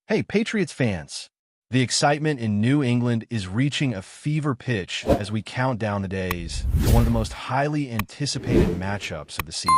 Hey, Patriots fans! The excitement in New England is reaching a fever pitch as we count down the days to one of the most highly anticipated matchups of the season.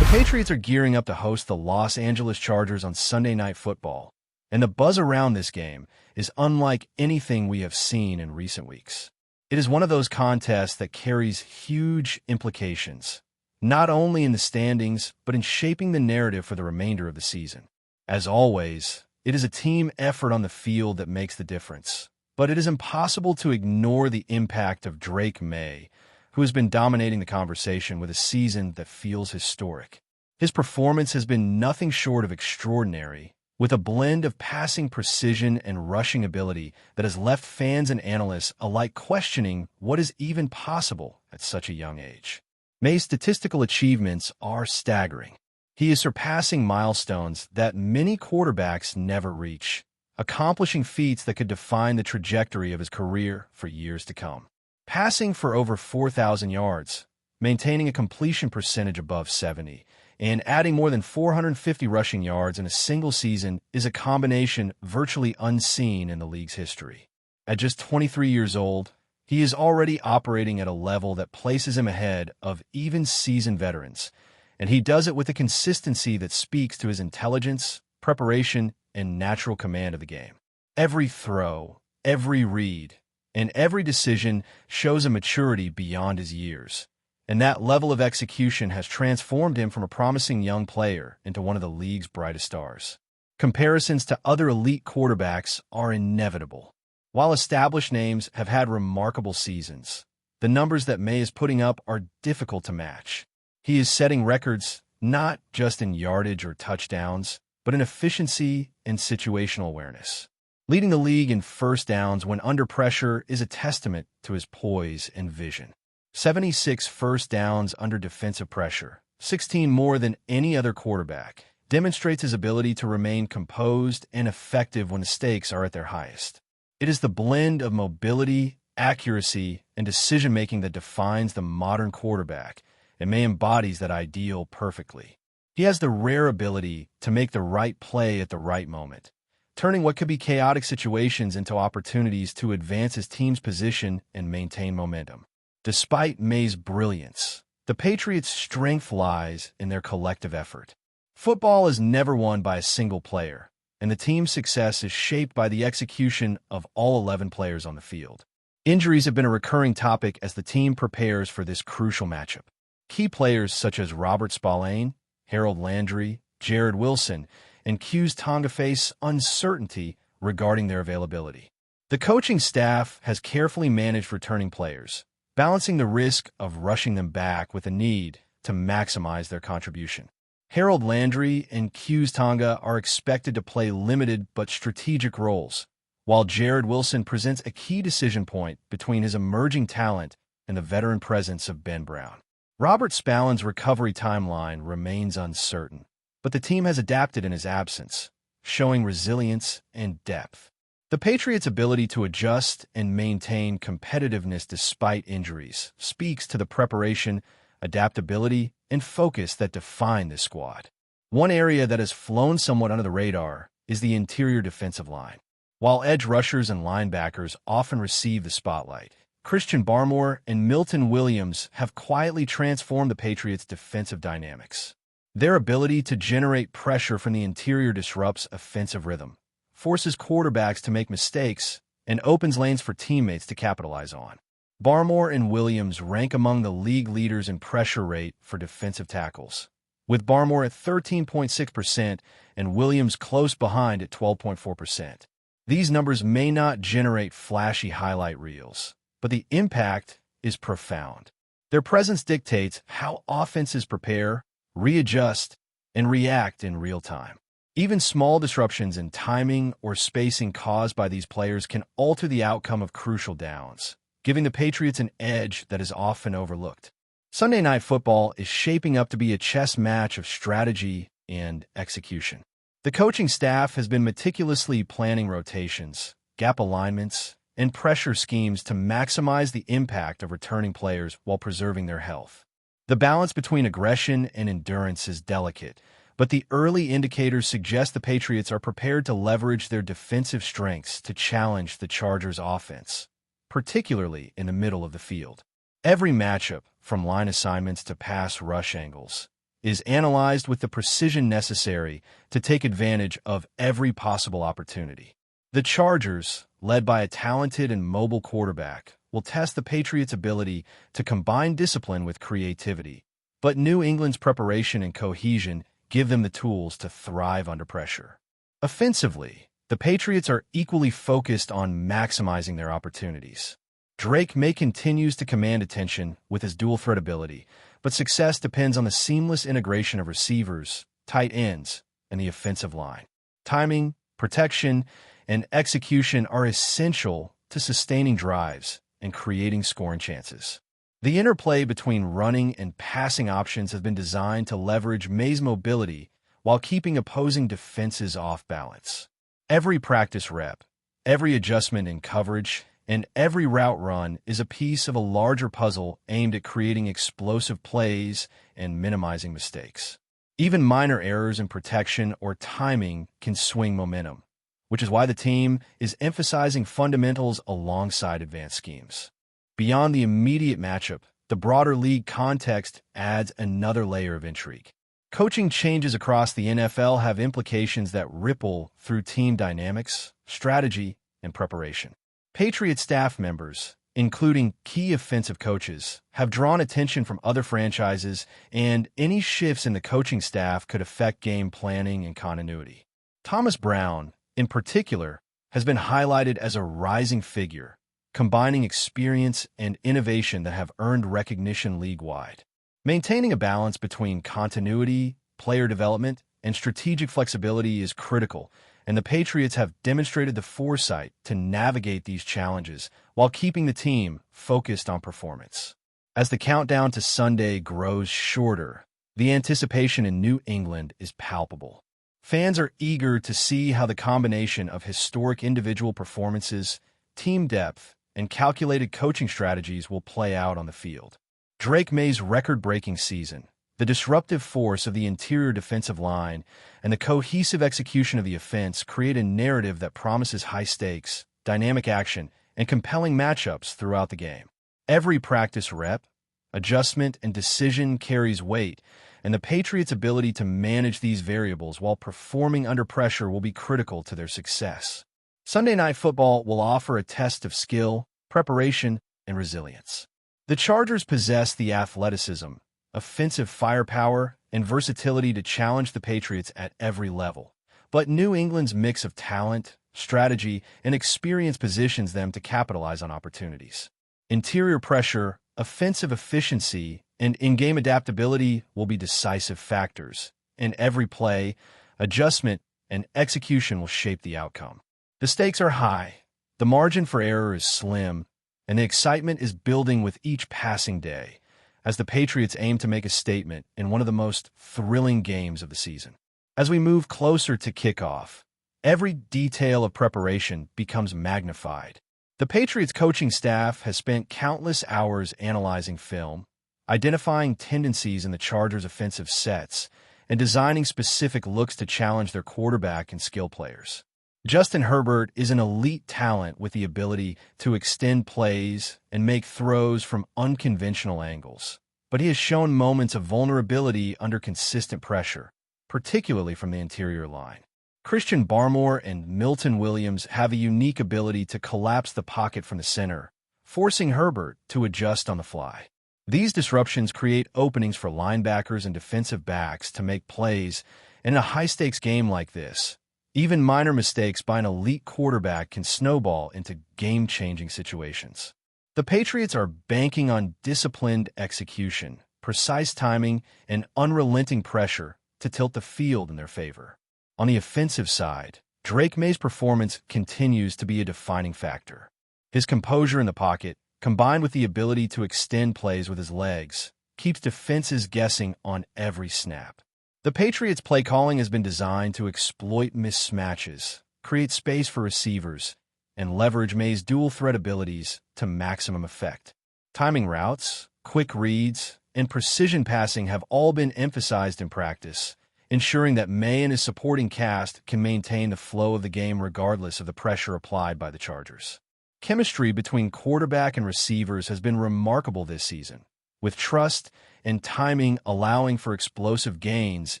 The Patriots are gearing up to host the Los Angeles Chargers on Sunday Night Football, and the buzz around this game is unlike anything we have seen in recent weeks. It is one of those contests that carries huge implications, not only in the standings, but in shaping the narrative for the remainder of the season. As always, it is a team effort on the field that makes the difference, but it is impossible to ignore the impact of Drake May, who has been dominating the conversation with a season that feels historic. His performance has been nothing short of extraordinary, with a blend of passing precision and rushing ability that has left fans and analysts alike questioning what is even possible at such a young age. May's statistical achievements are staggering. He is surpassing milestones that many quarterbacks never reach, accomplishing feats that could define the trajectory of his career for years to come. Passing for over 4,000 yards, maintaining a completion percentage above 70, and adding more than 450 rushing yards in a single season is a combination virtually unseen in the league's history. At just 23 years old, he is already operating at a level that places him ahead of even seasoned veterans, and he does it with a consistency that speaks to his intelligence, preparation, and natural command of the game. Every throw, every read, and every decision shows a maturity beyond his years, and that level of execution has transformed him from a promising young player into one of the league's brightest stars. Comparisons to other elite quarterbacks are inevitable. While established names have had remarkable seasons, the numbers that May is putting up are difficult to match. He is setting records not just in yardage or touchdowns, but in efficiency and situational awareness. Leading the league in first downs when under pressure is a testament to his poise and vision. 76 first downs under defensive pressure, 16 more than any other quarterback, demonstrates his ability to remain composed and effective when the stakes are at their highest. It is the blend of mobility, accuracy, and decision-making that defines the modern quarterback, and May embodies that ideal perfectly. He has the rare ability to make the right play at the right moment, turning what could be chaotic situations into opportunities to advance his team's position and maintain momentum. Despite May's brilliance, the Patriots' strength lies in their collective effort. Football is never won by a single player, and the team's success is shaped by the execution of all 11 players on the field. Injuries have been a recurring topic as the team prepares for this crucial matchup. Key players such as Robert Spillane, Harold Landry, Jared Wilson, and Q's Tonga face uncertainty regarding their availability. The coaching staff has carefully managed returning players, balancing the risk of rushing them back with a need to maximize their contribution. Harold Landry and Q's Tonga are expected to play limited but strategic roles, while Jared Wilson presents a key decision point between his emerging talent and the veteran presence of Ben Brown. Robert Spillane's recovery timeline remains uncertain, but the team has adapted in his absence, showing resilience and depth. The Patriots' ability to adjust and maintain competitiveness despite injuries speaks to the preparation, adaptability, and focus that define this squad. One area that has flown somewhat under the radar is the interior defensive line. While edge rushers and linebackers often receive the spotlight, Christian Barmore and Milton Williams have quietly transformed the Patriots' defensive dynamics. Their ability to generate pressure from the interior disrupts offensive rhythm, forces quarterbacks to make mistakes, and opens lanes for teammates to capitalize on. Barmore and Williams rank among the league leaders in pressure rate for defensive tackles, with Barmore at 13.6% and Williams close behind at 12.4%. These numbers may not generate flashy highlight reels, but the impact is profound. Their presence dictates how offenses prepare, readjust, and react in real time. Even small disruptions in timing or spacing caused by these players can alter the outcome of crucial downs, giving the Patriots an edge that is often overlooked. Sunday Night Football is shaping up to be a chess match of strategy and execution. The coaching staff has been meticulously planning rotations, gap alignments, and pressure schemes to maximize the impact of returning players while preserving their health. The balance between aggression and endurance is delicate, but the early indicators suggest the Patriots are prepared to leverage their defensive strengths to challenge the Chargers' offense, particularly in the middle of the field. Every matchup, from line assignments to pass rush angles, is analyzed with the precision necessary to take advantage of every possible opportunity. The Chargers, led by a talented and mobile quarterback, will test the Patriots' ability to combine discipline with creativity, but New England's preparation and cohesion give them the tools to thrive under pressure. Offensively, the Patriots are equally focused on maximizing their opportunities. Drake May continues to command attention with his dual-threat ability, but success depends on the seamless integration of receivers, tight ends, and the offensive line. Timing, protection, and execution are essential to sustaining drives and creating scoring chances. The interplay between running and passing options has been designed to leverage May's mobility while keeping opposing defenses off balance. Every practice rep, every adjustment in coverage, and every route run is a piece of a larger puzzle aimed at creating explosive plays and minimizing mistakes. Even minor errors in protection or timing can swing momentum, which is why the team is emphasizing fundamentals alongside advanced schemes. Beyond the immediate matchup, the broader league context adds another layer of intrigue. Coaching changes across the NFL have implications that ripple through team dynamics, strategy, and preparation. Patriot staff members, including key offensive coaches, have drawn attention from other franchises, and any shifts in the coaching staff could affect game planning and continuity. Thomas Brown, in particular, has been highlighted as a rising figure, combining experience and innovation that have earned recognition league-wide. Maintaining a balance between continuity, player development, and strategic flexibility is critical, and the Patriots have demonstrated the foresight to navigate these challenges while keeping the team focused on performance. As the countdown to Sunday grows shorter, the anticipation in New England is palpable. Fans are eager to see how the combination of historic individual performances, team depth, and calculated coaching strategies will play out on the field. Drake May's record-breaking season, the disruptive force of the interior defensive line, and the cohesive execution of the offense create a narrative that promises high stakes, dynamic action, and compelling matchups throughout the game. Every practice rep, adjustment, and decision carries weight, and the Patriots' ability to manage these variables while performing under pressure will be critical to their success. Sunday Night Football will offer a test of skill, preparation, and resilience. The Chargers possess the athleticism, offensive firepower, and versatility to challenge the Patriots at every level. But New England's mix of talent, strategy, and experience positions them to capitalize on opportunities. Interior pressure, offensive efficiency, and in-game adaptability will be decisive factors. In every play, adjustment and execution will shape the outcome. The stakes are high, the margin for error is slim, and the excitement is building with each passing day, as the Patriots aim to make a statement in one of the most thrilling games of the season. As we move closer to kickoff, every detail of preparation becomes magnified. The Patriots coaching staff has spent countless hours analyzing film, identifying tendencies in the Chargers' offensive sets, and designing specific looks to challenge their quarterback and skill players. Justin Herbert is an elite talent with the ability to extend plays and make throws from unconventional angles, but he has shown moments of vulnerability under consistent pressure, particularly from the interior line. Christian Barmore and Milton Williams have a unique ability to collapse the pocket from the center, forcing Herbert to adjust on the fly. These disruptions create openings for linebackers and defensive backs to make plays, and in a high-stakes game like this, even minor mistakes by an elite quarterback can snowball into game-changing situations. The Patriots are banking on disciplined execution, precise timing, and unrelenting pressure to tilt the field in their favor. On the offensive side, Drake May's performance continues to be a defining factor. His composure in the pocket, combined with the ability to extend plays with his legs, keeps defenses guessing on every snap. The Patriots' play calling has been designed to exploit mismatches, create space for receivers, and leverage May's dual-threat abilities to maximum effect. Timing routes, quick reads, and precision passing have all been emphasized in practice, ensuring that May and his supporting cast can maintain the flow of the game regardless of the pressure applied by the Chargers. Chemistry between quarterback and receivers has been remarkable this season, with trust and timing allowing for explosive gains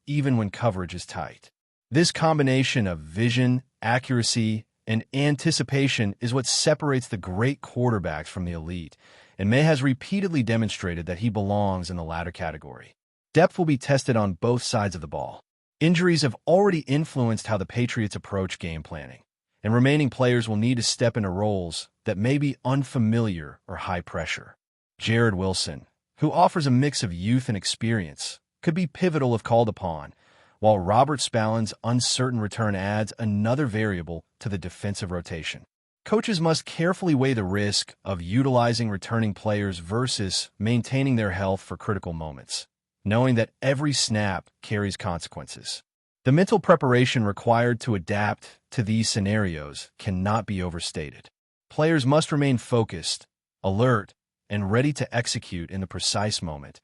even when coverage is tight. This combination of vision, accuracy, and anticipation is what separates the great quarterbacks from the elite, and May has repeatedly demonstrated that he belongs in the latter category. Depth will be tested on both sides of the ball. Injuries have already influenced how the Patriots approach game planning, and remaining players will need to step into roles that may be unfamiliar or high pressure. Jared Wilson, who offers a mix of youth and experience, could be pivotal if called upon, while Robert Spallan's uncertain return adds another variable to the defensive rotation. Coaches must carefully weigh the risk of utilizing returning players versus maintaining their health for critical moments, knowing that every snap carries consequences. The mental preparation required to adapt to these scenarios cannot be overstated. Players must remain focused, alert, and ready to execute in the precise moment,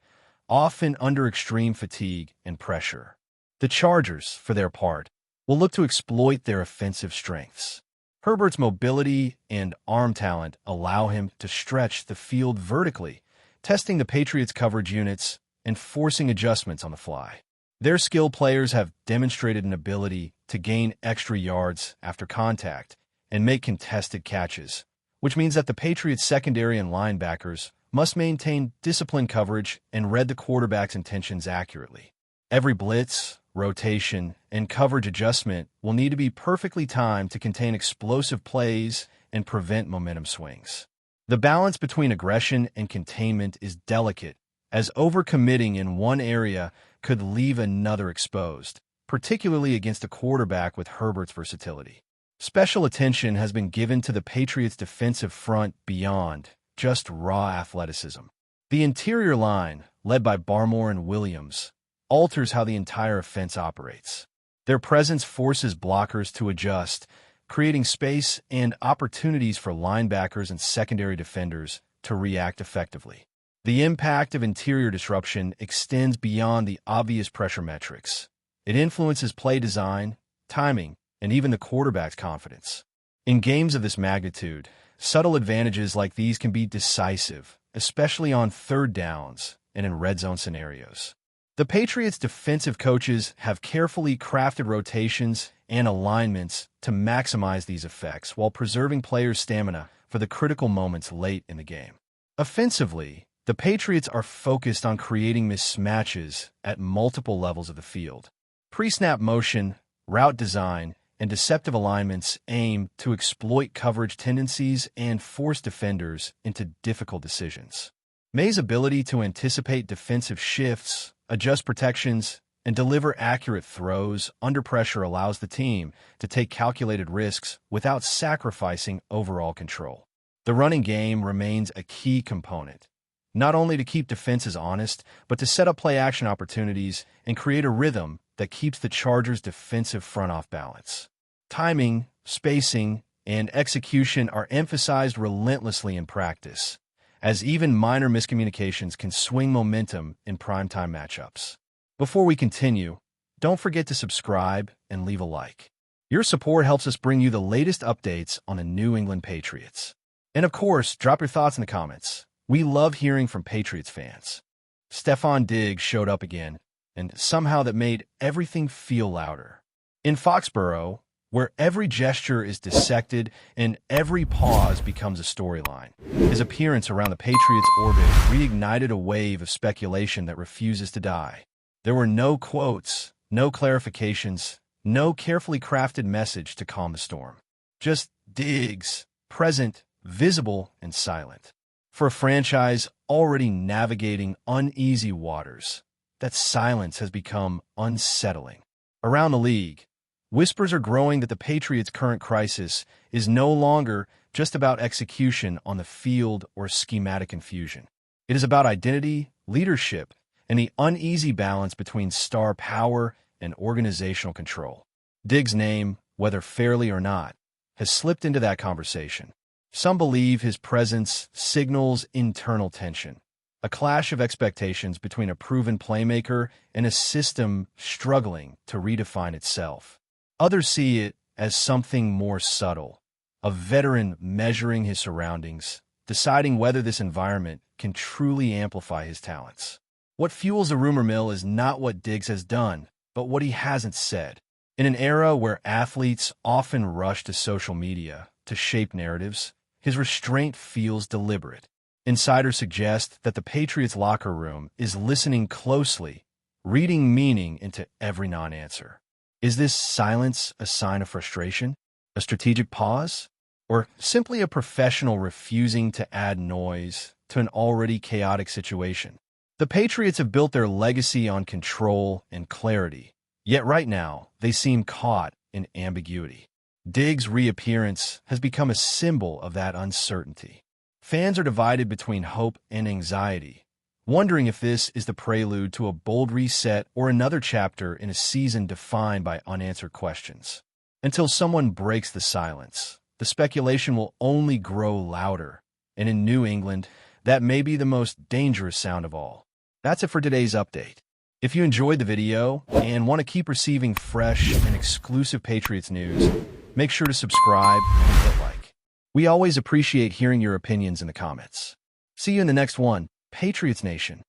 often under extreme fatigue and pressure. The Chargers, for their part, will look to exploit their offensive strengths. Herbert's mobility and arm talent allow him to stretch the field vertically, testing the Patriots' coverage units and forcing adjustments on the fly. Their skilled players have demonstrated an ability to gain extra yards after contact and make contested catches, which means that the Patriots' secondary and linebackers must maintain disciplined coverage and read the quarterback's intentions accurately. Every blitz, rotation, and coverage adjustment will need to be perfectly timed to contain explosive plays and prevent momentum swings. The balance between aggression and containment is delicate, as overcommitting in one area could leave another exposed, particularly against a quarterback with Herbert's versatility. Special attention has been given to the Patriots' defensive front beyond just raw athleticism. The interior line, led by Barmore and Williams, alters how the entire offense operates. Their presence forces blockers to adjust, creating space and opportunities for linebackers and secondary defenders to react effectively. The impact of interior disruption extends beyond the obvious pressure metrics. It influences play design, timing, and even the quarterback's confidence. In games of this magnitude, subtle advantages like these can be decisive, especially on third downs and in red zone scenarios. The Patriots' defensive coaches have carefully crafted rotations and alignments to maximize these effects while preserving players' stamina for the critical moments late in the game. Offensively, the Patriots are focused on creating mismatches at multiple levels of the field. Pre-snap motion, route design, and deceptive alignments aim to exploit coverage tendencies and force defenders into difficult decisions. May's ability to anticipate defensive shifts, adjust protections, and deliver accurate throws under pressure allows the team to take calculated risks without sacrificing overall control. The running game remains a key component, not only to keep defenses honest, but to set up play-action opportunities and create a rhythm that keeps the Chargers' defensive front off balance. Timing, spacing, and execution are emphasized relentlessly in practice, as even minor miscommunications can swing momentum in primetime matchups. Before we continue, don't forget to subscribe and leave a like. Your support helps us bring you the latest updates on the New England Patriots. And of course, drop your thoughts in the comments. We love hearing from Patriots fans. STEFON Diggs showed up again, and somehow that made everything feel louder. In Foxborough, where every gesture is dissected and every pause becomes a storyline, his appearance around the Patriots' orbit reignited a wave of speculation that refuses to die. There were no quotes, no clarifications, no carefully crafted message to calm the storm. Just Diggs, present, visible, and silent. For a franchise already navigating uneasy waters, that silence has become unsettling. Around the league, whispers are growing that the Patriots' current crisis is no longer just about execution on the field or schematic confusion. It is about identity, leadership, and the uneasy balance between star power and organizational control. Diggs' name, whether fairly or not, has slipped into that conversation. Some believe his presence signals internal tension, a clash of expectations between a proven playmaker and a system struggling to redefine itself. Others see it as something more subtle, a veteran measuring his surroundings, deciding whether this environment can truly amplify his talents. What fuels the rumor mill is not what Diggs has done, but what he hasn't said. In an era where athletes often rush to social media to shape narratives, his restraint feels deliberate. Insiders suggest that the Patriots locker room is listening closely, reading meaning into every non-answer. Is this silence a sign of frustration, a strategic pause, or simply a professional refusing to add noise to an already chaotic situation? The Patriots have built their legacy on control and clarity, yet right now they seem caught in ambiguity. Diggs' reappearance has become a symbol of that uncertainty. Fans are divided between hope and anxiety, wondering if this is the prelude to a bold reset or another chapter in a season defined by unanswered questions. Until someone breaks the silence, the speculation will only grow louder, and in New England, that may be the most dangerous sound of all. That's it for today's update. If you enjoyed the video and want to keep receiving fresh and exclusive Patriots news, make sure to subscribe and hit like. We always appreciate hearing your opinions in the comments. See you in the next one, Patriots Nation.